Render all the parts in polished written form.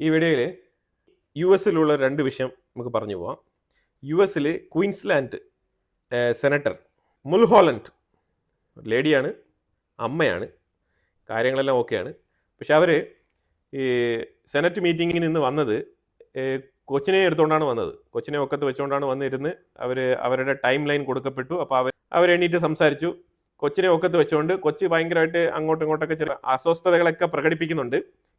ഈ വീഡിയോയിൽ യു എസിലുള്ള രണ്ട് വിഷയം നമുക്ക് പറഞ്ഞു പോവാം. യു എസിൽ ക്വീൻസ്ലാൻഡ് സെനറ്റർ മുൽഹോളൻഡ് ലേഡിയാണ്, അമ്മയാണ്, കാര്യങ്ങളെല്ലാം ഓക്കെയാണ്. പക്ഷെ അവർ ഈ സെനറ്റ് മീറ്റിങ്ങിന് നിന്ന് വന്നത് കൊച്ചിനെ എടുത്തുകൊണ്ടാണ് വന്നത്. കൊച്ചിനെ ഒക്കത്ത് വെച്ചുകൊണ്ടാണ് വന്നിരുന്ന് അവരുടെ ടൈം ലൈൻ കൊടുക്കപ്പെട്ടു. അപ്പോൾ അവരെണീറ്റ് സംസാരിച്ചു. കൊച്ചിനെ ഒക്കത്ത് വെച്ചുകൊണ്ട് കൊച്ചി ഭയങ്കരമായിട്ട് അങ്ങോട്ടും ഇങ്ങോട്ടൊക്കെ ചില അസ്വസ്ഥതകളൊക്കെ പ്രകടിപ്പിക്കുന്നുണ്ട്.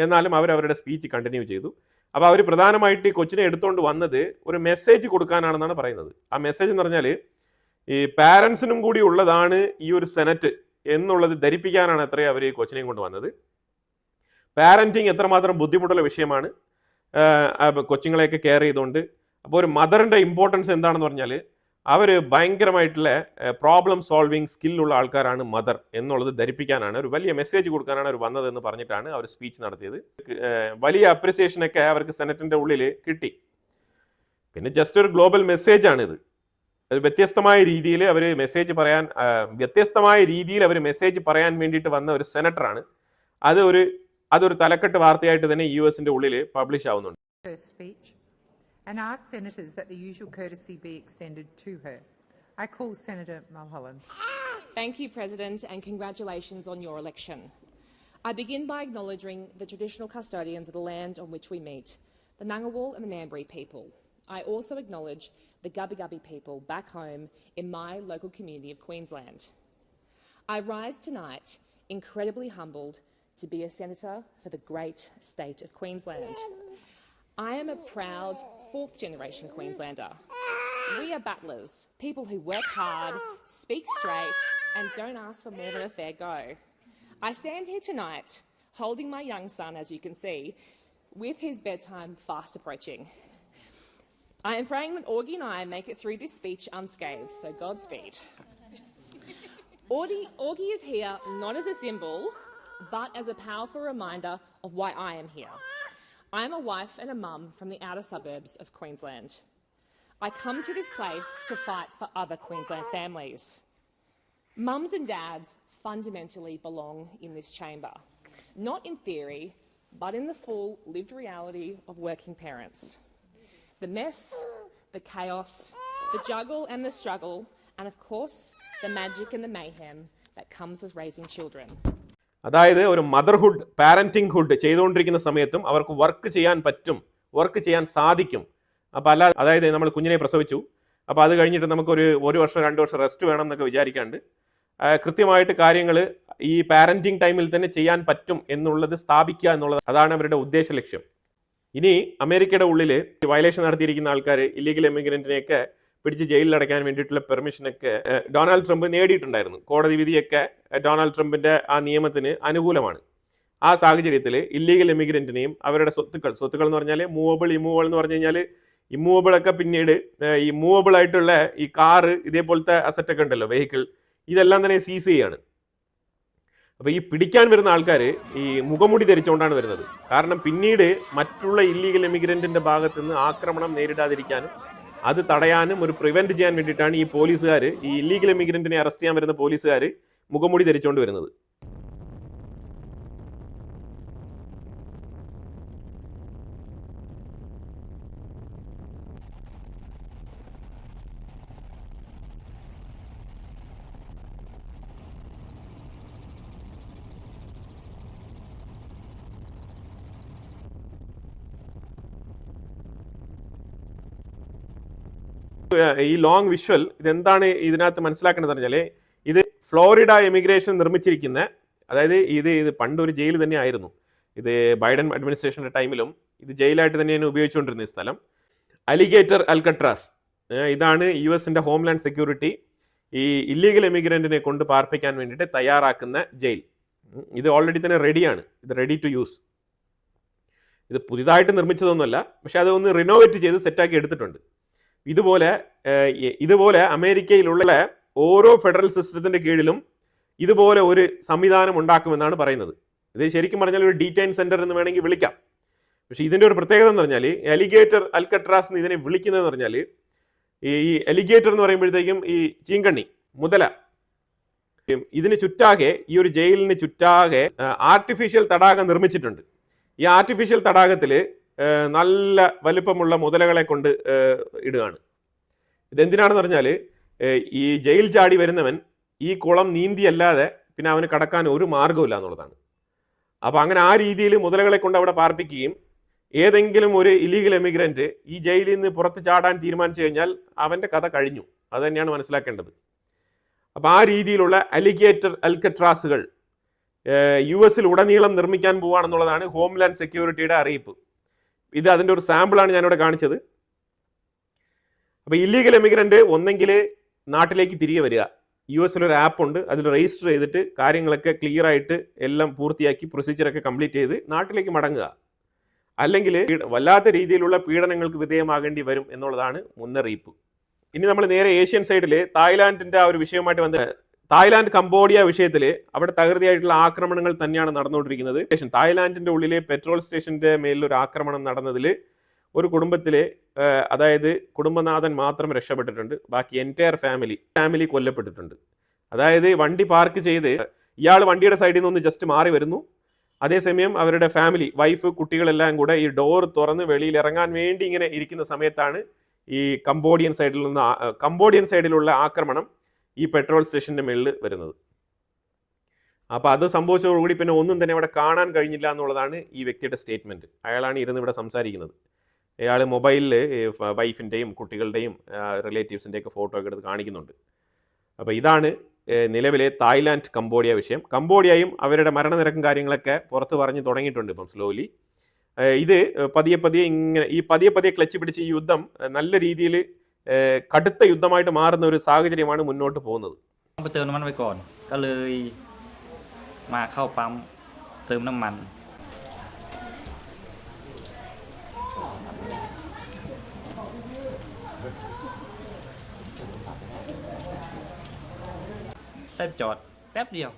എന്നാലും അവരുടെ സ്പീച്ച് കണ്ടിന്യൂ ചെയ്തു. അപ്പോൾ അവർ പ്രധാനമായിട്ട് ഈ കൊച്ചിനെ എടുത്തുകൊണ്ട് വന്നത് ഒരു മെസ്സേജ് കൊടുക്കാനാണെന്നാണ് പറയുന്നത്. ആ മെസ്സേജ് എന്ന് പറഞ്ഞാൽ ഈ പാരൻസിനും കൂടി ഉള്ളതാണ് ഈ ഒരു സെനറ്റ് എന്നുള്ളത് ധരിപ്പിക്കാനാണ് അത്രയും അവർ ഈ കൊച്ചിനെയും കൊണ്ട് വന്നത്. പാരൻറ്റിങ് എത്രമാത്രം ബുദ്ധിമുട്ടുള്ള വിഷയമാണ് കൊച്ചുങ്ങളെയൊക്കെ കെയർ ചെയ്തുകൊണ്ട്. അപ്പോൾ ഒരു മദറിൻ്റെ ഇമ്പോർട്ടൻസ് എന്താണെന്ന് പറഞ്ഞാൽ അവർ ഭയങ്കരമായിട്ടുള്ള പ്രോബ്ലം സോൾവിങ് സ്കില്ലുള്ള ആൾക്കാരാണ് മദർ എന്നുള്ളത് ധരിപ്പിക്കാനാണ്, ഒരു വലിയ മെസ്സേജ് കൊടുക്കാനാണ് അവർ വന്നതെന്ന് പറഞ്ഞിട്ടാണ് അവർ സ്പീച്ച് നടത്തിയത്. വലിയ അപ്രിസിയേഷനൊക്കെ അവർക്ക് സെനറ്റിൻ്റെ ഉള്ളിൽ കിട്ടി. പിന്നെ ജസ്റ്റ് ഒരു ഗ്ലോബൽ മെസ്സേജാണിത്. വ്യത്യസ്തമായ രീതിയിൽ അവർ മെസ്സേജ് പറയാൻ വേണ്ടിയിട്ട് വന്ന ഒരു സെനറ്ററാണ്. അതൊരു തലക്കെട്ട് വാർത്തയായിട്ട് തന്നെ യു എസിന്റെ ഉള്ളിൽ പബ്ലിഷ് ആവുന്നുണ്ട്. And ask senators that the usual courtesy be extended to her. I call Senator Mulholland. Thank you, President, and congratulations on your election. I begin by acknowledging the traditional custodians of the land on which we meet, the Ngunnawal and the Ngambri people. I also acknowledge the Gubbi Gubbi people back home in my local community of Queensland. I rise tonight incredibly humbled to be a senator for the great state of Queensland. I am a proud fourth-generation Queenslander. We are battlers, people who work hard, speak straight, and don't ask for more than a fair go. I stand here tonight holding my young son, as you can see, with his bedtime fast approaching. I am praying that Augie and I make it through this speech unscathed, so Godspeed. Augie is here not as a symbol, but as a powerful reminder of why I am here. I am a wife and a mum from the outer suburbs of Queensland. I come to this place to fight for other Queensland families. Mums and dads fundamentally belong in this chamber, not in theory, but in the full lived reality of working parents. The mess, the chaos, the juggle and the struggle, and of course, the magic and the mayhem that comes with raising children. അതായത് ഒരു motherhood, parenting hood ചെയ്തുകൊണ്ടിരിക്കുന്ന സമയത്തും അവർക്ക് work ചെയ്യാൻ സാധിക്കും. അപ്പോൾ അതായത് നമ്മൾ കുഞ്ഞിനെ പ്രസവിച്ചു, അപ്പോൾ അത് കഴിഞ്ഞിട്ട് നമുക്കൊരു 1 വർഷം 2 വർഷം റെസ്റ്റ് വേണം എന്നൊക്കെ വിചാരിക്കാണ്ട് കൃത്യമായിട്ട് കാര്യങ്ങൾ ഈ പാരന്റിംഗ് ടൈമിൽ തന്നെ ചെയ്യാൻ പറ്റും എന്നുള്ളത് സ്ഥാപിക്കുക എന്നുള്ളത്, അതാണ് അവരുടെ ഉദ്ദേശ ലക്ഷ്യം. ഇനി അമേരിക്കയുടെ ഉള്ളിൽ വയലേഷൻ നടത്തിയിരിക്കുന്ന ആൾക്കാർ, ഇല്ലീഗൽ എമിഗ്രൻറ്റിനെയൊക്കെ പിടിച്ച് ജയിലിൽ അടയ്ക്കാൻ വേണ്ടിയിട്ടുള്ള പെർമിഷനൊക്കെ ഡൊണാൾഡ് ട്രംപ് നേടിയിട്ടുണ്ടായിരുന്നു. കോടതി വിധിയൊക്കെ ഡൊണാൾഡ് ട്രംപിൻ്റെ ആ നിയമത്തിന് അനുകൂലമാണ്. ആ സാഹചര്യത്തിൽ ഇല്ലീഗൽ എമിഗ്രൻറ്റിനെയും അവരുടെ സ്വത്തുക്കൾ എന്ന് പറഞ്ഞാൽ മൂവബിൾ, ഇമൂവബിൾ എന്ന് പറഞ്ഞു കഴിഞ്ഞാൽ ഇമ്മൂവബിളൊക്കെ പിന്നീട് ഈ മൂവബിൾ ആയിട്ടുള്ള ഈ കാറ്, ഇതേപോലത്തെ അസറ്റൊക്കെ ഉണ്ടല്ലോ, വെഹിക്കിൾ, ഇതെല്ലാം തന്നെ സീസ് ചെയ്യാണ്. അപ്പോൾ ഈ പിടിക്കാൻ വരുന്ന ആൾക്കാർ ഈ മുഖമുടി ധരിച്ചുകൊണ്ടാണ് വരുന്നത്. കാരണം പിന്നീട് മറ്റുള്ള ഇല്ലീഗൽ എമിഗ്രൻറ്റിൻ്റെ ഭാഗത്ത് നിന്ന് ആക്രമണം നേരിടാതിരിക്കാനും അത് തടയാനും ഒരു പ്രിവെന്റ് ചെയ്യാൻ വേണ്ടിയിട്ടാണ് ഈ പോലീസുകാർ, ഈ ഇല്ലീഗൽ എമിഗ്രൻറ്റിനെ അറസ്റ്റ് ചെയ്യാൻ വരുന്ന പോലീസുകാർ മുഖംമൂടി ധരിച്ചുകൊണ്ട് വരുന്നത്. ഈ ലോങ് വിഷ്വൽ ഇതെന്താണ് ഇതിനകത്ത് മനസ്സിലാക്കേണ്ടത് പറഞ്ഞാൽ, ഇത് ഫ്ലോറിഡ എമിഗ്രേഷൻ നിർമ്മിച്ചിരിക്കുന്ന, അതായത് ഇത് പണ്ടൊരു ജയിൽ തന്നെ ആയിരുന്നു. ഇത് ബൈഡൻ അഡ്മിനിസ്ട്രേഷൻ്റെ ടൈമിലും ഇത് ജയിലായിട്ട് തന്നെയാണ് ഉപയോഗിച്ചുകൊണ്ടിരുന്ന ഈ സ്ഥലം. അലിഗേറ്റർ അൽക്കട്രാസ്, ഇതാണ് യു എസിൻ്റെ ഹോംലാൻഡ് സെക്യൂരിറ്റി ഈ ഇല്ലീഗൽ എമിഗ്രൻറ്റിനെ കൊണ്ട് പാർപ്പിക്കാൻ വേണ്ടിയിട്ട് തയ്യാറാക്കുന്ന ജയിൽ. ഇത് ഓൾറെഡി തന്നെ റെഡിയാണ്, ഇത് റെഡി ടു യൂസ്. ഇത് പുതിയതായിട്ട് നിർമ്മിച്ചതൊന്നുമല്ല, പക്ഷെ അതൊന്ന് റിനോവേറ്റ് ചെയ്ത് സെറ്റാക്കി എടുത്തിട്ടുണ്ട്. ഇതുപോലെ അമേരിക്കയിലുള്ള ഓരോ ഫെഡറൽ സിസ്റ്റത്തിൻ്റെ കീഴിലും ഇതുപോലെ ഒരു സംവിധാനം ഉണ്ടാക്കുമെന്നാണ് പറയുന്നത്. ഇത് ശരിക്കും പറഞ്ഞാൽ ഒരു ഡീറ്റെയിൻ സെൻറ്റർ എന്ന് വേണമെങ്കിൽ വിളിക്കാം. പക്ഷേ ഇതിൻ്റെ ഒരു പ്രത്യേകത എന്ന് പറഞ്ഞാൽ, അലിഗേറ്റർ അൽക്കട്രാസ് എന്ന് ഇതിനെ വിളിക്കുന്നതെന്ന് പറഞ്ഞാൽ, ഈ അലിഗേറ്റർ എന്ന് പറയുമ്പോഴത്തേക്കും ഈ ചീങ്കണ്ണി, മുതല, ഇതിന് ചുറ്റാകെ, ഈ ഒരു ജയിലിന് ചുറ്റാകെ ആർട്ടിഫിഷ്യൽ തടാകം നിർമ്മിച്ചിട്ടുണ്ട്. ഈ ആർട്ടിഫിഷ്യൽ തടാകത്തിൽ നല്ല വലിപ്പമുള്ള മുതലകളെ കൊണ്ട് ഇടുകയാണ്. ഇതെന്തിനാണെന്ന് പറഞ്ഞാൽ ഈ ജയിൽ ചാടി വരുന്നവൻ ഈ കുളം നീന്തിയല്ലാതെ പിന്നെ അവന് കടക്കാൻ ഒരു മാർഗ്ഗമില്ല എന്നുള്ളതാണ്. അപ്പോൾ അങ്ങനെ ആ രീതിയിൽ മുതലകളെ കൊണ്ട് അവിടെ പാർപ്പിക്കുകയും ഏതെങ്കിലും ഒരു ഇല്ലീഗൽ എമിഗ്രൻറ്റ് ഈ ജയിലിൽ നിന്ന് പുറത്ത് ചാടാൻ തീരുമാനിച്ചു കഴിഞ്ഞാൽ അവൻ്റെ കഥ കഴിഞ്ഞു. അത് തന്നെയാണ് മനസ്സിലാക്കേണ്ടത്. അപ്പോൾ ആ രീതിയിലുള്ള അലിഗേറ്റർ അൽക്കട്രാസുകൾ US ഉടനീളം നിർമ്മിക്കാൻ പോവുകയാണെന്നുള്ളതാണ് ഹോംലാൻഡ് സെക്യൂരിറ്റിയുടെ അറിയിപ്പ്. ഇത് അതിൻ്റെ ഒരു സാമ്പിളാണ് ഞാനിവിടെ കാണിച്ചത്. അപ്പോൾ ഇല്ലീഗൽ എമിഗ്രൻറ്റ് ഒന്നെങ്കിൽ നാട്ടിലേക്ക് തിരികെ വരിക, US ഒരു ആപ്പ് ഉണ്ട്, അതിൽ രജിസ്റ്റർ ചെയ്തിട്ട് കാര്യങ്ങളൊക്കെ ക്ലിയർ ആയിട്ട് എല്ലാം പൂർത്തിയാക്കി പ്രൊസീജിയറൊക്കെ കംപ്ലീറ്റ് ചെയ്ത് നാട്ടിലേക്ക് മടങ്ങുക, അല്ലെങ്കിൽ വല്ലാത്ത രീതിയിലുള്ള പീഡനങ്ങൾക്ക് വിധേയമാകേണ്ടി വരും എന്നുള്ളതാണ് മുന്നറിയിപ്പ്. ഇനി നമ്മൾ നേരെ ഏഷ്യൻ സൈഡിൽ തായ്ലാൻഡിൻ്റെ ആ ഒരു വിഷയവുമായിട്ട് വന്ന് തായ്ലാൻഡ് കംബോഡിയ വിഷയത്തിൽ അവിടെ തകൃതിയായിട്ടുള്ള ആക്രമണങ്ങൾ തന്നെയാണ് നടന്നുകൊണ്ടിരിക്കുന്നത്. തായ്ലാൻഡിൻ്റെ ഉള്ളിലെ പെട്രോൾ സ്റ്റേഷൻ്റെ മേലിലൊരു ആക്രമണം നടന്നതിൽ ഒരു കുടുംബത്തിലെ അതായത് കുടുംബനാഥൻ മാത്രം രക്ഷപ്പെട്ടിട്ടുണ്ട്, ബാക്കി എൻറ്റയർ ഫാമിലി കൊല്ലപ്പെട്ടിട്ടുണ്ട്. അതായത് വണ്ടി പാർക്ക് ചെയ്ത് ഇയാൾ വണ്ടിയുടെ സൈഡിൽ നിന്ന് ജസ്റ്റ് മാറി വരുന്നു, അതേസമയം അവരുടെ ഫാമിലി വൈഫ് കുട്ടികളെല്ലാം കൂടെ ഈ ഡോർ തുറന്ന് വെളിയിൽ ഇറങ്ങാൻ വേണ്ടി ഇങ്ങനെ ഇരിക്കുന്ന സമയത്താണ് ഈ കംബോഡിയൻ സൈഡിലുള്ള ആക്രമണം ഈ പെട്രോൾ സ്റ്റേഷൻ്റെ മേളിൽ വരുന്നത്. അപ്പോൾ അത് സംഭവിച്ചതോടുകൂടി പിന്നെ ഒന്നും തന്നെ അവിടെ കാണാൻ കഴിഞ്ഞില്ല എന്നുള്ളതാണ് ഈ വ്യക്തിയുടെ സ്റ്റേറ്റ്മെൻറ്റ്. അയാളാണ് ഇരുന്ന് ഇവിടെ സംസാരിക്കുന്നത്. അയാൾ മൊബൈലിൽ വൈഫിൻ്റെയും കുട്ടികളുടെയും റിലേറ്റീവ്സിൻ്റെയൊക്കെ ഫോട്ടോ ഒക്കെ എടുത്ത് കാണിക്കുന്നുണ്ട്. അപ്പോൾ ഇതാണ് നിലവിലെ തായ്ലാൻഡ് കംബോഡിയ വിഷയം. കംബോഡിയയും അവരുടെ മരണനിരക്കും കാര്യങ്ങളൊക്കെ പുറത്ത് പറഞ്ഞ് തുടങ്ങിയിട്ടുണ്ട് ഇപ്പം സ്ലോലി. ഇത് പതിയെ ഇങ്ങനെ ഈ പതിയെ ക്ലച്ച് പിടിച്ച് ഈ യുദ്ധം നല്ല രീതിയിൽ കടുത്ത യുദ്ധമായിട്ട് മാറുന്ന ഒരു സാഹചര്യമാണ് മുന്നോട്ട് പോകുന്നത്. ไปเติมน้ำมันไว้ก่อนก็เลยมาเข้าปั๊มเติมน้ำมันได้จอดแป๊บเดียว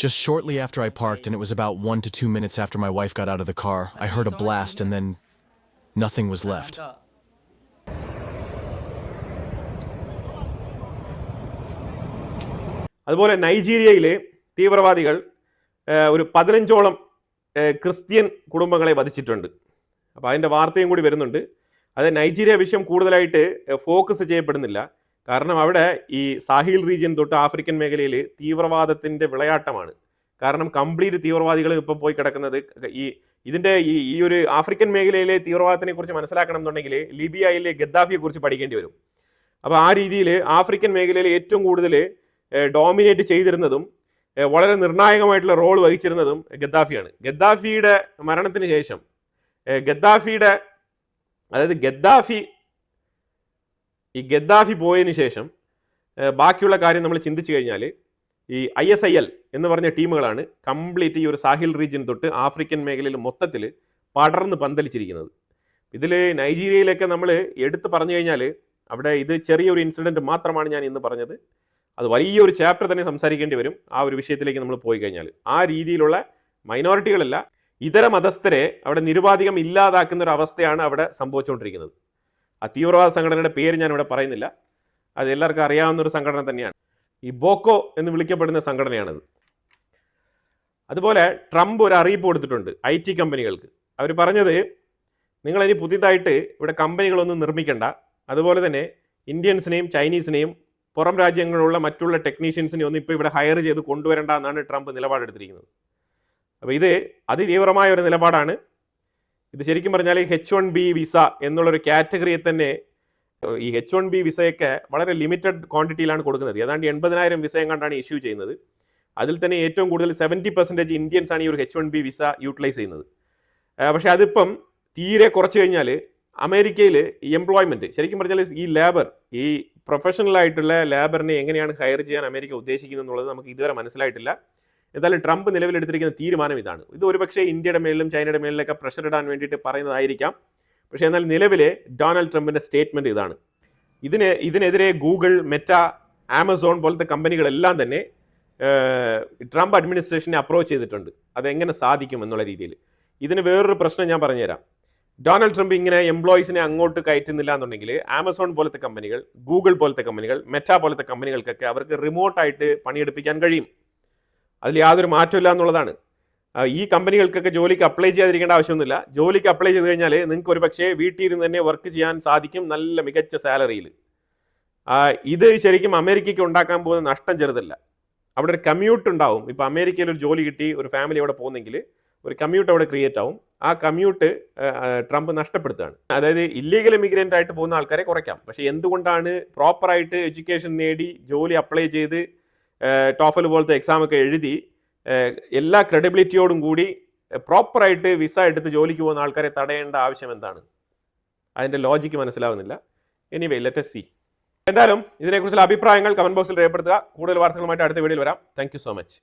Just shortly after I parked, and it was about 1 to 2 minutes after my wife got out of the car, I heard a blast and then nothing was left. അതുപോലെ നൈജീരിയയിലെ തീവ്രവാദികൾ ഒരു 15ഓളം ക്രിസ്ത്യൻ കുടുംബങ്ങളെ വധിച്ചിട്ടുണ്ട്. അപ്പോൾ അതിൻ്റെ വാർത്തയും കൂടി വരുന്നുണ്ട്. അത് നൈജീരിയ വിഷയം കൂടുതലായിട്ട് ഫോക്കസ് ചെയ്യപ്പെടുന്നില്ല, കാരണം അവിടെ ഈ സാഹിൽ റീജിയൻ തൊട്ട് ആഫ്രിക്കൻ മേഖലയിൽ തീവ്രവാദത്തിൻ്റെ വിളയാട്ടമാണ്. കാരണം കംപ്ലീറ്റ് തീവ്രവാദികൾ ഇപ്പോൾ പോയി കിടക്കുന്നത് ഈ ഒരു ആഫ്രിക്കൻ മേഖലയിലെ തീവ്രവാദത്തിനെ കുറിച്ച് മനസ്സിലാക്കണം എന്നുണ്ടെങ്കിൽ ലിബിയയിലെ ഗദ്ദാഫിയെ കുറിച്ച് പഠിക്കേണ്ടി വരും. അപ്പോൾ ആ രീതിയിൽ ആഫ്രിക്കൻ മേഖലയിൽ ഏറ്റവും കൂടുതൽ ഡോമിനേറ്റ് ചെയ്തിരുന്നതും വളരെ നിർണായകമായിട്ടുള്ള റോൾ വഹിച്ചിരുന്നതും ഗദ്ദാഫിയാണ്. ഗദ്ദാഫിയുടെ മരണത്തിന് ശേഷം ഗദ്ദാഫി പോയതിന് ശേഷം ബാക്കിയുള്ള കാര്യം നമ്മൾ ചിന്തിച്ചു കഴിഞ്ഞാൽ ഈ ISIL എന്ന് പറഞ്ഞ ടീമുകളാണ് കംപ്ലീറ്റ് ഈ ഒരു സാഹിൽ റീജിയൻ തൊട്ട് ആഫ്രിക്കൻ മേഖലയിൽ മൊത്തത്തിൽ പടർന്ന് പന്തലിച്ചിരിക്കുന്നത്. ഇതിൽ നൈജീരിയയിലൊക്കെ നമ്മൾ എടുത്ത് പറഞ്ഞു കഴിഞ്ഞാൽ അവിടെ ഇത് ചെറിയൊരു ഇൻസിഡൻറ്റ് മാത്രമാണ് ഞാൻ ഇന്ന് പറഞ്ഞത്. അത് വലിയൊരു ചാപ്റ്റർ തന്നെ സംസാരിക്കേണ്ടി വരും ആ ഒരു വിഷയത്തിലേക്ക് നമ്മൾ പോയി കഴിഞ്ഞാൽ. ആ രീതിയിലുള്ള മൈനോറിറ്റികളല്ല, ഇതര മതസ്ഥരെ അവിടെ നിരുപാധികം ഇല്ലാതാക്കുന്ന ഒരു അവസ്ഥയാണ് അവിടെ സംഭവിച്ചുകൊണ്ടിരിക്കുന്നത്. ആ തീവ്രവാദ സംഘടനയുടെ പേര് ഞാനിവിടെ പറയുന്നില്ല, അത് എല്ലാവർക്കും അറിയാവുന്ന ഒരു സംഘടന തന്നെയാണ്. ഈ ബോക്കോ എന്ന് വിളിക്കപ്പെടുന്ന സംഘടനയാണത്. അതുപോലെ ട്രംപ് ഒരു അറിയിപ്പ് കൊടുത്തിട്ടുണ്ട് IT കമ്പനികൾക്ക്. അവർ പറഞ്ഞത്, നിങ്ങളിനി പുതിയതായിട്ട് ഇവിടെ കമ്പനികളൊന്നും നിർമ്മിക്കേണ്ട, അതുപോലെ തന്നെ ഇന്ത്യൻസിനെയും ചൈനീസിനെയും പുറം രാജ്യങ്ങളിലുള്ള മറ്റുള്ള ടെക്നീഷ്യൻസിനെ ഒന്നും ഇപ്പോൾ ഇവിടെ ഹയർ ചെയ്ത് കൊണ്ടുവരേണ്ട എന്നാണ് ട്രംപ് നിലപാടെടുത്തിരിക്കുന്നത്. അപ്പോൾ ഇത് അതിതീവ്രമായ ഒരു നിലപാടാണ്. ഇത് ശരിക്കും പറഞ്ഞാൽ H1B വിസ എന്നുള്ളൊരു കാറ്റഗറിയെ തന്നെ ഈ H1B വിസയൊക്കെ വളരെ ലിമിറ്റഡ് ക്വാണ്ടിറ്റിയിലാണ് കൊടുക്കുന്നത്. ഏതാണ്ട് 80,000 വിസയും കണ്ടാണ് ഇഷ്യൂ ചെയ്യുന്നത്. അതിൽ തന്നെ ഏറ്റവും കൂടുതൽ 70% ഇന്ത്യൻസ് ആണ് ഈ ഒരു H1B വിസ യൂട്ടിലൈസ് ചെയ്യുന്നത്. പക്ഷേ അതിപ്പം തീരെ കുറച്ച് കഴിഞ്ഞാൽ അമേരിക്കയിൽ ഈ എംപ്ലോയ്മെൻറ്റ് ശരിക്കും പറഞ്ഞാൽ ഈ ലേബർ, ഈ പ്രൊഫഷണൽ ആയിട്ടുള്ള ലേബറിനെ എങ്ങനെയാണ് ഹയർ ചെയ്യാൻ അമേരിക്ക ഉദ്ദേശിക്കുന്നത് എന്നുള്ളത് നമുക്ക് ഇതുവരെ മനസ്സിലായിട്ടില്ല. എന്തായാലും ട്രംപ് നിലവിലെടുത്തിരിക്കുന്ന തീരുമാനം ഇതാണ്. ഇത് ഒരുപക്ഷെ ഇന്ത്യയുടെ മേളിലും ചൈനയുടെ മേളിലൊക്കെ പ്രഷർ ഇടാൻ വേണ്ടിയിട്ട് പറയുന്നതായിരിക്കാം. പക്ഷേ എന്നാൽ നിലവിലെ ഡൊണാൾഡ് ട്രംപിൻ്റെ സ്റ്റേറ്റ്മെൻറ്റ് ഇതാണ്. ഇതിനെതിരെ ഗൂഗിൾ, മെറ്റ, ആമസോൺ പോലത്തെ കമ്പനികളെല്ലാം തന്നെ ട്രംപ് അഡ്മിനിസ്ട്രേഷനെ അപ്രോച്ച് ചെയ്തിട്ടുണ്ട്, അതെങ്ങനെ സാധിക്കും എന്നുള്ള രീതിയിൽ. ഇതിന് വേറൊരു പ്രശ്നം ഞാൻ പറഞ്ഞുതരാം. ഡൊണാൾഡ് ട്രംപ് ഇങ്ങനെ എംപ്ലോയീസിനെ അങ്ങോട്ട് കയറ്റുന്നില്ല എന്നുണ്ടെങ്കിൽ ആമസോൺ പോലത്തെ കമ്പനികൾ, ഗൂഗിൾ പോലത്തെ കമ്പനികൾ, മെറ്റ പോലത്തെ കമ്പനികൾക്കൊക്കെ അവർക്ക് റിമോട്ടായിട്ട് പണിയെടുപ്പിക്കാൻ കഴിയും. അതിൽ യാതൊരു മാറ്റമില്ല എന്നുള്ളതാണ്. ഈ കമ്പനികൾക്കൊക്കെ ജോലിക്ക് അപ്ലൈ ചെയ്യാതിരിക്കേണ്ട ആവശ്യമൊന്നുമില്ല. ജോലിക്ക് അപ്ലൈ ചെയ്ത് കഴിഞ്ഞാൽ നിങ്ങൾക്ക് ഒരു പക്ഷേ വീട്ടിൽ ഇരുന്ന് തന്നെ വർക്ക് ചെയ്യാൻ സാധിക്കും നല്ല മികച്ച സാലറിയിൽ. ഇത് ശരിക്കും അമേരിക്കയ്ക്ക് ഉണ്ടാക്കാൻ പോകുന്ന നഷ്ടം ചെറുതല്ല. അവിടെ ഒരു കമ്മ്യൂട്ട് ഉണ്ടാവും. ഇപ്പോൾ അമേരിക്കയിൽ ഒരു ജോലി കിട്ടി ഒരു ഫാമിലി അവിടെ പോകുന്നെങ്കിൽ ഒരു കമ്മ്യൂട്ട് അവിടെ ക്രിയേറ്റ് ആവും. ആ കമ്മ്യൂട്ട് ട്രംപ് നഷ്ടപ്പെടുത്തുകയാണ്. അതായത് ഇല്ലീഗൽ ഇമിഗ്രൻ്റ് ആയിട്ട് പോകുന്ന ആൾക്കാരെ കുറയ്ക്കാം. പക്ഷേ എന്തുകൊണ്ടാണ് പ്രോപ്പറായിട്ട് എഡ്യൂക്കേഷൻ നേടി ജോലി അപ്ലൈ ചെയ്ത് ടോഫൽ പോലത്തെ എക്സാമൊക്കെ എഴുതി എല്ലാ ക്രെഡിബിലിറ്റിയോടും കൂടി പ്രോപ്പറായിട്ട് വിസ എടുത്ത് ജോലിക്ക് പോകുന്ന ആൾക്കാരെ തടയേണ്ട ആവശ്യം എന്താണ്? അതിൻ്റെ ലോജിക്ക് മനസ്സിലാവുന്നില്ല. Anyway let us see. എന്തായാലും ഇതിനെക്കുറിച്ചുള്ള അഭിപ്രായങ്ങൾ കമൻറ്റ് ബോക്സിൽ രേഖപ്പെടുത്തുക. കൂടുതൽ വാർത്തകളുമായിട്ട് അടുത്ത വീഡിയോയിൽ വരാം. Thank you so much.